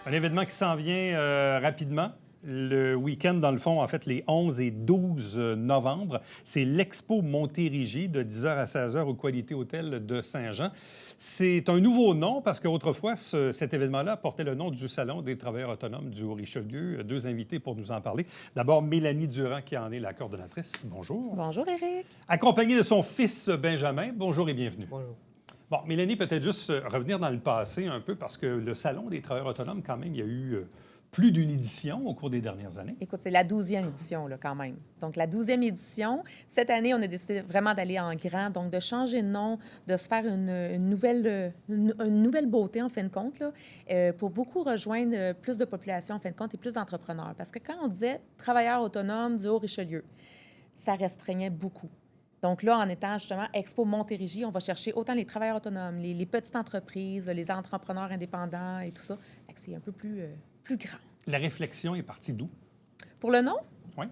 Un événement qui s'en vient rapidement. Le week-end, dans le fond, en fait, les 11 et 12 novembre, c'est l'Expo Montérégie de 10h à 16h au Qualité Hotel de Saint-Jean. C'est un nouveau nom parce qu'autrefois, cet événement-là portait le nom du Salon des travailleurs autonomes du Haut-Richelieu. Deux invités pour nous en parler. D'abord, Mélanie Durand, qui en est la coordonnatrice. Bonjour. Bonjour, Éric. Accompagnée de son fils Benjamin. Bonjour et bienvenue. Bonjour. Bon, Mélanie, peut-être juste revenir dans le passé un peu parce que le Salon des travailleurs autonomes, quand même, il y a eu plus d'une édition au cours des dernières années. Écoute, c'est la 12e édition, là, quand même. Donc, la 12e édition, cette année, on a décidé vraiment d'aller en grand, donc de changer de nom, de se faire une nouvelle beauté, en fin de compte, là, pour beaucoup rejoindre plus de population, en fin de compte, et plus d'entrepreneurs. Parce que quand on disait travailleurs autonomes du Haut-Richelieu, ça restreignait beaucoup. Donc là, en étant justement Expo Montérégie, on va chercher autant les travailleurs autonomes, les petites entreprises, les entrepreneurs indépendants et tout ça. Fait que c'est un peu plus grand. La réflexion est partie d'où? Pour le nom? Oui.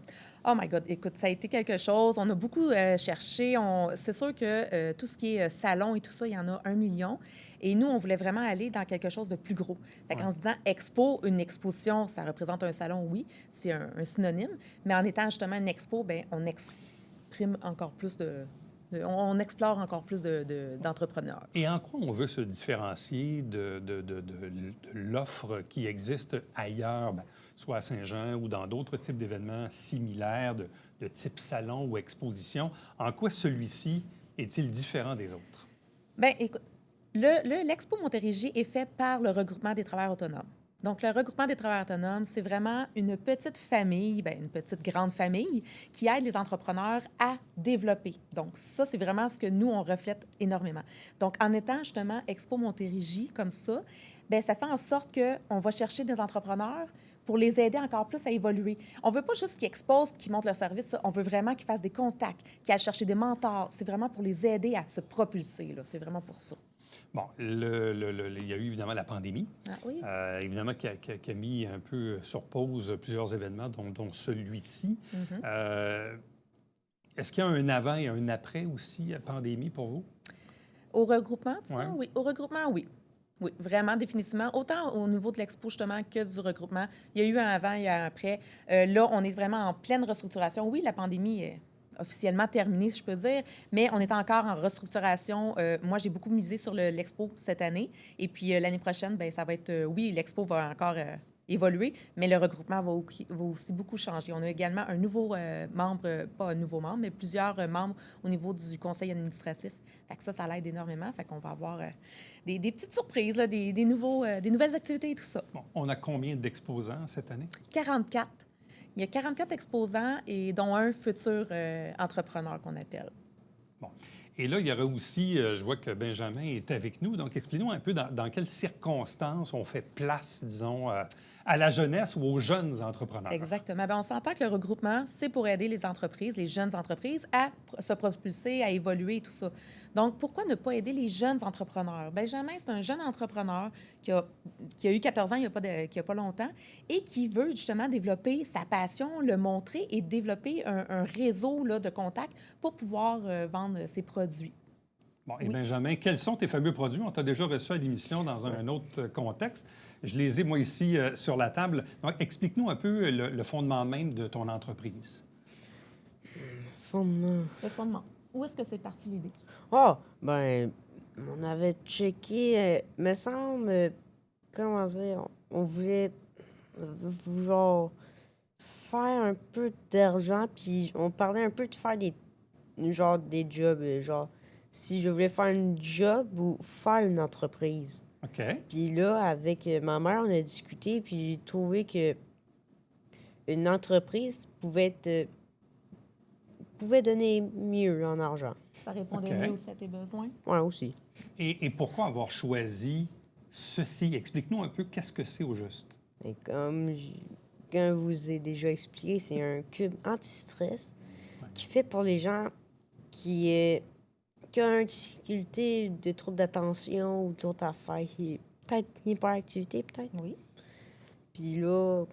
Oh my God, écoute, ça a été quelque chose. On a beaucoup cherché. C'est sûr que tout ce qui est salon et tout ça, il y en a 1 million. Et nous, on voulait vraiment aller dans quelque chose de plus gros. Fait qu'en se disant expo, une exposition, ça représente un salon, oui, c'est un synonyme. Mais en étant justement une expo, bien, on exprime encore plus on explore encore plus d'entrepreneurs. Et en quoi on veut se différencier de l'offre qui existe ailleurs, bien, soit à Saint-Jean ou dans d'autres types d'événements similaires de type salon ou exposition? En quoi celui-ci est-il différent des autres? Bien, écoute, l'Expo Montérégie est fait par le regroupement des travailleurs autonomes. Donc, le regroupement des travailleurs autonomes, c'est vraiment une petite famille, bien, une petite grande famille qui aide les entrepreneurs à développer. Donc, ça, c'est vraiment ce que nous, on reflète énormément. Donc, en étant justement Expo Montérégie comme ça, bien, ça fait en sorte qu'on va chercher des entrepreneurs pour les aider encore plus à évoluer. On veut pas juste qu'ils exposent, qu'ils montrent leur service. On veut vraiment qu'ils fassent des contacts, qu'ils aillent chercher des mentors. C'est vraiment pour les aider à se propulser, là. C'est vraiment pour ça. Bon, il y a eu évidemment la pandémie, Ah oui? évidemment qui a mis un peu sur pause plusieurs événements, dont celui-ci. Est-ce qu'il y a un avant et un après aussi, pandémie pour vous? Au regroupement, tu Ouais. vois? Oui, au regroupement, oui. Oui, vraiment, définitivement. Autant au niveau de l'expo, justement, que du regroupement. Il y a eu un avant, il y a un après. Là, on est vraiment en pleine restructuration. Oui, la pandémie est officiellement terminée, si je peux dire, mais on est encore en restructuration. Moi, j'ai beaucoup misé sur l'expo cette année. Et puis, l'année prochaine, bien, ça va être... oui, l'expo va encore évoluer, mais le regroupement va aussi beaucoup changer. On a également un nouveau membre, pas un nouveau membre, mais plusieurs membres au niveau du conseil administratif. Fait que ça l'aide énormément. Fait qu'on va avoir des petites surprises, là, des nouvelles activités et tout ça. Bon, on a combien d'exposants cette année? 44. Il y a 44 exposants et dont un futur entrepreneur qu'on appelle. Bon. Et là, il y aura aussi, je vois que Benjamin est avec nous, donc explique-nous un peu dans quelles circonstances on fait place, disons, à la jeunesse ou aux jeunes entrepreneurs. Exactement. Bien, on s'entend que le regroupement, c'est pour aider les entreprises, les jeunes entreprises, à se propulser, à évoluer et tout ça. Donc, pourquoi ne pas aider les jeunes entrepreneurs? Benjamin, c'est un jeune entrepreneur qui a eu 14 ans il n'y a pas longtemps et qui veut justement développer sa passion, le montrer et développer un réseau là, de contacts pour pouvoir vendre ses produits. Bon, et Oui. Benjamin, quels sont tes fameux produits? On t'a déjà reçu à l'émission dans un autre contexte. Je les ai, moi, ici, sur la table. Donc, explique-nous un peu le fondement même de ton entreprise. Le fondement. Où est-ce que c'est parti l'idée? Ah, ben, on avait checké, me semble, comment dire, on voulait genre faire un peu d'argent, puis on parlait un peu de faire des jobs, genre si je voulais faire un job ou faire une entreprise. OK. Puis là, avec ma mère, on a discuté, puis j'ai trouvé que une entreprise pouvait donner mieux en argent. Ça répondait OK. mieux aussi à tes besoins? Ouais, aussi. Et pourquoi avoir choisi ceci? Explique-nous un peu qu'est-ce que c'est au juste. Et comme je vous ai déjà expliqué, c'est un cube anti-stress qui fait pour les gens qui ont une difficulté de trouble d'attention ou d'autres affaires. Peut-être une hyperactivité, peut-être. Oui. Puis là,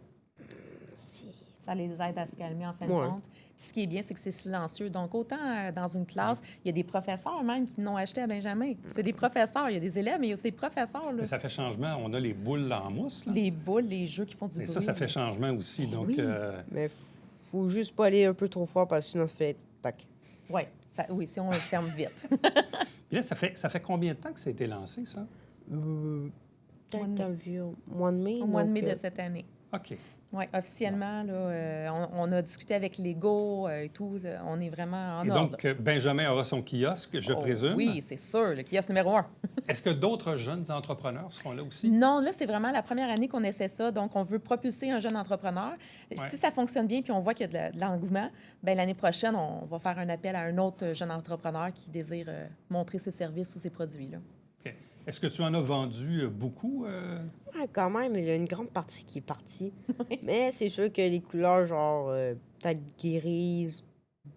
c'est Ça les aide à se calmer en fin de Ouais. compte. Puis ce qui est bien, c'est que c'est silencieux. Donc, autant dans une classe, il y a des professeurs même qui l'ont acheté à Benjamin. C'est des professeurs. Il y a des élèves, mais il y a aussi des professeurs. Là. Mais ça fait changement. On a les boules en mousse, là. Les boules, les jeux qui font du Mais bruit. ça fait changement aussi. Donc, oui. Mais faut juste pas aller un peu trop fort parce que sinon ça fait tac. Ouais, oui, si on le ferme vite. puis là, ça fait combien de temps que ça a été lancé, ça? Peut-être Mois de environ mois de mai. Au mois de donc, mai de cette année. OK. Oui, officiellement, là, on a discuté avec Lego et tout. On est vraiment en Et ordre. donc, Benjamin aura son kiosque, je Oh, présume. Oui, c'est sûr, le kiosque numéro 1. Est-ce que d'autres jeunes entrepreneurs seront là aussi? Non, là, c'est vraiment la première année qu'on essaie ça. Donc, on veut propulser un jeune entrepreneur. Si ça fonctionne bien puis on voit qu'il y a de l'engouement, bien, l'année prochaine, on va faire un appel à un autre jeune entrepreneur qui désire montrer ses services ou ses produits. Là. OK. Est-ce que tu en as vendu beaucoup? Ouais, quand même, il y a une grande partie qui est partie. Mais c'est sûr que les couleurs, genre, peut-être grise,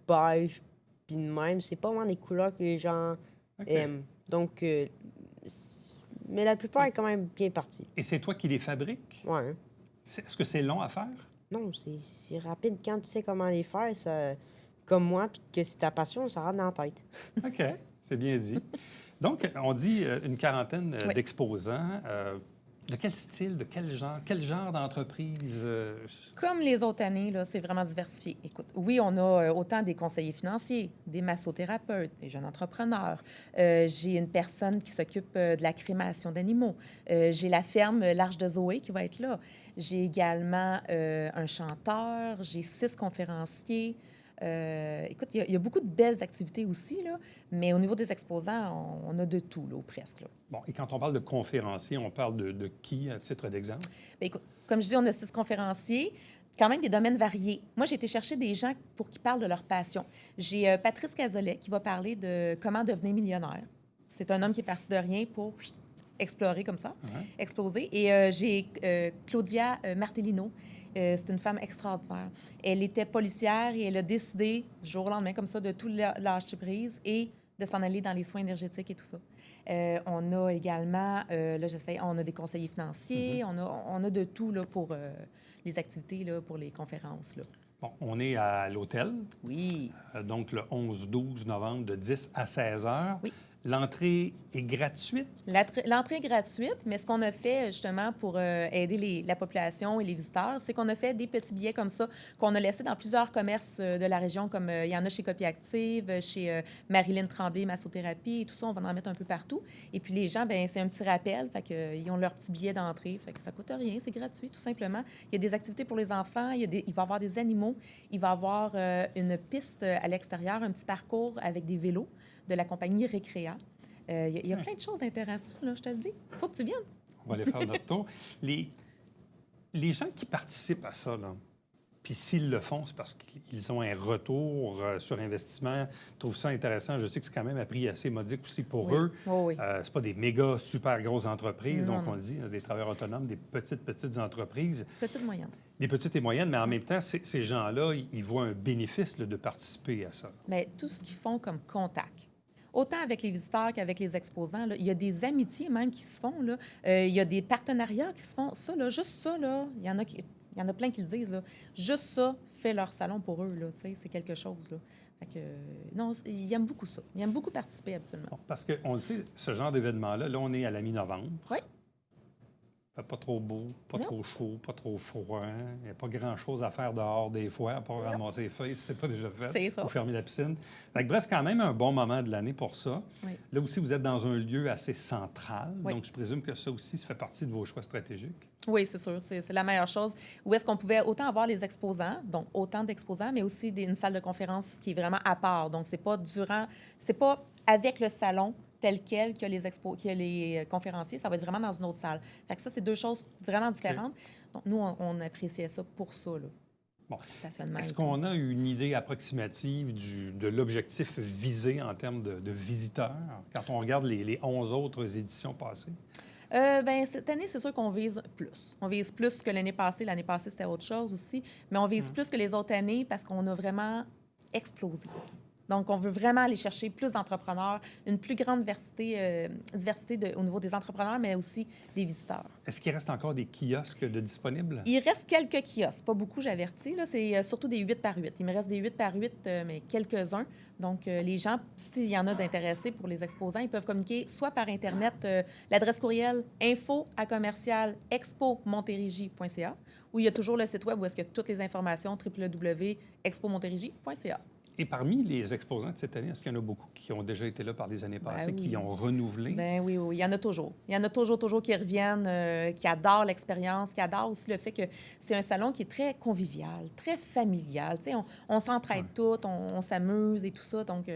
beige, puis de même, c'est pas vraiment des couleurs que les gens OK. aiment. Donc, mais la plupart est quand même bien partie. Et c'est toi qui les fabriques? Ouais. Est-ce que c'est long à faire? Non, c'est rapide quand tu sais comment les faire, ça, comme moi, puis que c'est ta passion, ça rentre dans la tête. OK, c'est bien dit. Donc, on dit une quarantaine Oui. d'exposants. De quel style, de quel genre d'entreprise? Comme les autres années, là, c'est vraiment diversifié. Écoute, oui, on a autant des conseillers financiers, des massothérapeutes, des jeunes entrepreneurs. J'ai une personne qui s'occupe de la crémation d'animaux. J'ai la ferme L'Arche de Zoé qui va être là. J'ai également un chanteur. J'ai 6 conférenciers. Écoute, il y a beaucoup de belles activités aussi, là, mais au niveau des exposants, on a de tout, là, ou presque. Là. Bon, et quand on parle de conférenciers, on parle de qui, à titre d'exemple? Bien, écoute, comme je dis, on a 6 conférenciers, quand même des domaines variés. Moi, j'ai été chercher des gens pour qu'ils parlent de leur passion. J'ai Patrice Cazolet qui va parler de comment devenir millionnaire. C'est un homme qui est parti de rien pour explorer comme ça, exploser. Et j'ai Claudia Martellino. C'est une femme extraordinaire. Elle était policière et elle a décidé, du jour au lendemain, comme ça, de tout lâcher prise et de s'en aller dans les soins énergétiques et tout ça. On a également, on a des conseillers financiers, on a de tout là, pour les activités, là, pour les conférences. Là. Bon, on est à l'hôtel, Oui. donc le 11-12 novembre de 10 à 16 heures. Oui. L'entrée est gratuite. L'entrée est gratuite, mais ce qu'on a fait justement pour aider la population et les visiteurs, c'est qu'on a fait des petits billets comme ça qu'on a laissés dans plusieurs commerces de la région, comme il y en a chez Copie Active, chez Marilyn Tremblay, Massothérapie, et tout ça, on va en mettre un peu partout. Et puis les gens, ben c'est un petit rappel, fait que, ils ont leur petit billet d'entrée, fait que ça coûte rien, c'est gratuit tout simplement. Il y a des activités pour les enfants, il va y avoir des animaux, il va y avoir une piste à l'extérieur, un petit parcours avec des vélos de la compagnie Récréa. Il y a plein de choses intéressantes, là, je te le dis. Il faut que tu viennes. On va aller faire notre tour. Les gens qui participent à ça, là, puis s'ils le font, c'est parce qu'ils ont un retour sur investissement, trouvent ça intéressant. Je sais que c'est quand même un prix assez modique aussi pour eux. Oui. C'est pas des méga, super grosses entreprises, Non, donc on le dit, des travailleurs autonomes, des petites entreprises. Petite moyenne. Des petites et moyennes, mais en même temps, ces gens-là, ils voient un bénéfice là, de participer à ça. Mais tout ce qu'ils font comme contact, autant avec les visiteurs qu'avec les exposants, là, il y a des amitiés même qui se font. Là. Il y a des partenariats qui se font. Ça, là, juste ça, là, il y en a plein qui le disent. Là. Juste ça fait leur salon pour eux. Là, c'est quelque chose. Là. Fait que, non, ils aiment beaucoup ça. Ils aiment beaucoup participer habituellement. Bon, parce qu'on le sait, ce genre d'événement-là, là, on est à la mi-novembre. Oui. Fait pas trop beau, pas Non. trop chaud, pas trop froid. Il n'y a pas grand-chose à faire dehors des fois, à part ramasser les feuilles, si c'est pas déjà fait. C'est ça. Ou fermer la piscine. Fait que bref, c'est quand même un bon moment de l'année pour ça. Oui. Là aussi, vous êtes dans un lieu assez central. Oui. Donc, je présume que ça aussi, ça fait partie de vos choix stratégiques. Oui, c'est sûr. C'est la meilleure chose. Où est-ce qu'on pouvait autant avoir les exposants, donc autant d'exposants, mais aussi une salle de conférence qui est vraiment à part. Donc, c'est pas avec le salon tel quel qu'il y a les conférenciers, ça va être vraiment dans une autre salle. Fait que ça, c'est deux choses vraiment différentes. Donc, nous, on appréciait ça pour ça, là. Bon. Stationnement. Est-ce qu'on a une idée approximative de l'objectif visé en termes de visiteurs quand on regarde les 11 autres éditions passées? Bien, cette année, c'est sûr qu'on vise plus. On vise plus que l'année passée. L'année passée, c'était autre chose aussi. Mais on vise plus que les autres années parce qu'on a vraiment explosé. Donc, on veut vraiment aller chercher plus d'entrepreneurs, une plus grande diversité au niveau des entrepreneurs, mais aussi des visiteurs. Est-ce qu'il reste encore des kiosques de disponibles? Il reste quelques kiosques, pas beaucoup, j'avertis. Là, c'est surtout des 8 par 8. Il me reste des 8 par 8, mais quelques-uns. Donc, les gens, s'il y en a d'intéressés pour les exposants, ils peuvent communiquer soit par Internet, l'adresse courriel info@expomontérégie.ca, ou il y a toujours le site web où est-ce que toutes les informations, www.expomontérégie.ca. Et parmi les exposants de cette année, est-ce qu'il y en a beaucoup qui ont déjà été là par les années passées, oui. qui ont renouvelé? Ben oui, il y en a toujours. Il y en a toujours qui reviennent, qui adorent l'expérience, qui adorent aussi le fait que c'est un salon qui est très convivial, très familial. Tu sais, on s'entraide toutes, on s'amuse et tout ça. Donc,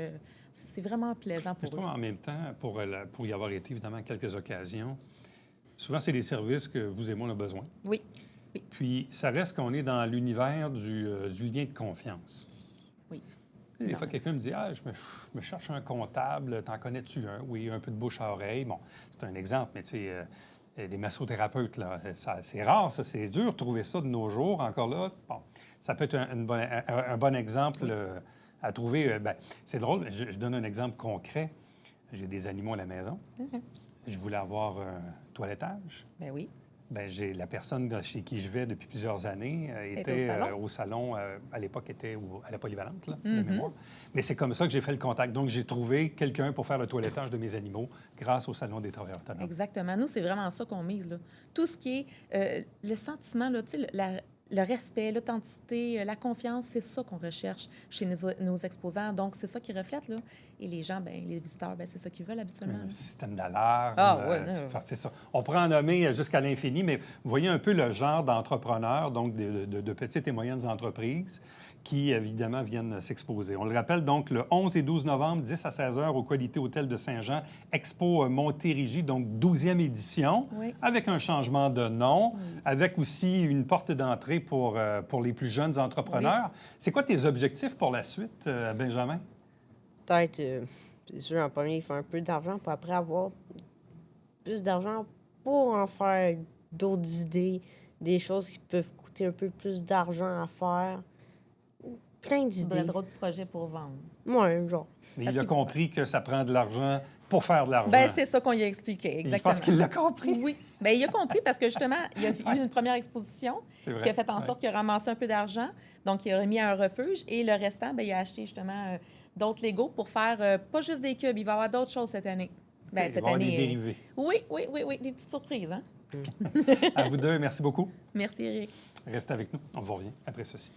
c'est vraiment plaisant pour Je trouve eux. en même temps, pour y avoir été évidemment à quelques occasions, souvent c'est des services que vous et moi on a besoin. Oui. Puis ça reste qu'on est dans l'univers du lien de confiance. Oui. Des fois, quelqu'un me dit « Ah, je me cherche un comptable, t'en connais-tu un? » Oui, un peu de bouche à oreille. Bon, c'est un exemple, mais tu sais, des massothérapeutes, là, c'est rare, ça, c'est dur de trouver ça de nos jours. Encore là, bon, ça peut être un bon exemple à trouver. C'est drôle, je donne un exemple concret. J'ai des animaux à la maison. Je voulais avoir un toilettage. Ben oui. J'ai la personne chez qui je vais depuis plusieurs années était au salon, à l'époque était à la polyvalente, là, de mémoire. Mais c'est comme ça que j'ai fait le contact. Donc, j'ai trouvé quelqu'un pour faire le toilettage de mes animaux grâce au Salon des travailleurs autonomes. Exactement. Nous, c'est vraiment ça qu'on mise, là. Tout ce qui est le sentiment, là, tu sais, le respect, l'authenticité, la confiance, c'est ça qu'on recherche chez nos exposants. Donc, c'est ça qui reflète, là. Et les gens, ben, les visiteurs, ben, c'est ça qu'ils veulent habituellement. Le système d'alarme. C'est ça. On pourrait en nommer jusqu'à l'infini, mais vous voyez un peu le genre d'entrepreneurs, donc de petites et moyennes entreprises qui, évidemment, viennent s'exposer. On le rappelle, donc, le 11 et 12 novembre, 10 à 16 heures, au Qualité Hôtel de Saint-Jean, Expo Montérégie, donc 12e édition, avec un changement de nom, avec aussi une porte d'entrée pour les plus jeunes entrepreneurs. C'est quoi tes objectifs pour la suite, Benjamin? Peut-être, c'est sûr, en premier, il faut un peu d'argent pour après avoir plus d'argent pour en faire d'autres idées, des choses qui peuvent coûter un peu plus d'argent à faire. Plein d'idées. D'autres projets pour vendre. Ouais, genre. Mais il a compris que ça prend de l'argent pour faire de l'argent. Ben, c'est ça qu'on lui a expliqué, exactement. Je pense qu'il l'a compris. Oui. Bien, il a compris parce que, justement, il y a eu une première exposition qui a fait en sorte qu'il a ramassé un peu d'argent. Donc, il a remis à un refuge et le restant, bien, il a acheté, justement, d'autres Legos pour faire pas juste des cubes. Il va y avoir d'autres choses cette année. Bien, cette année. Des dérivés. Oui. Des petites surprises, hein? À vous deux, merci beaucoup. Merci, Éric. Restez avec nous. On vous revient après ceci.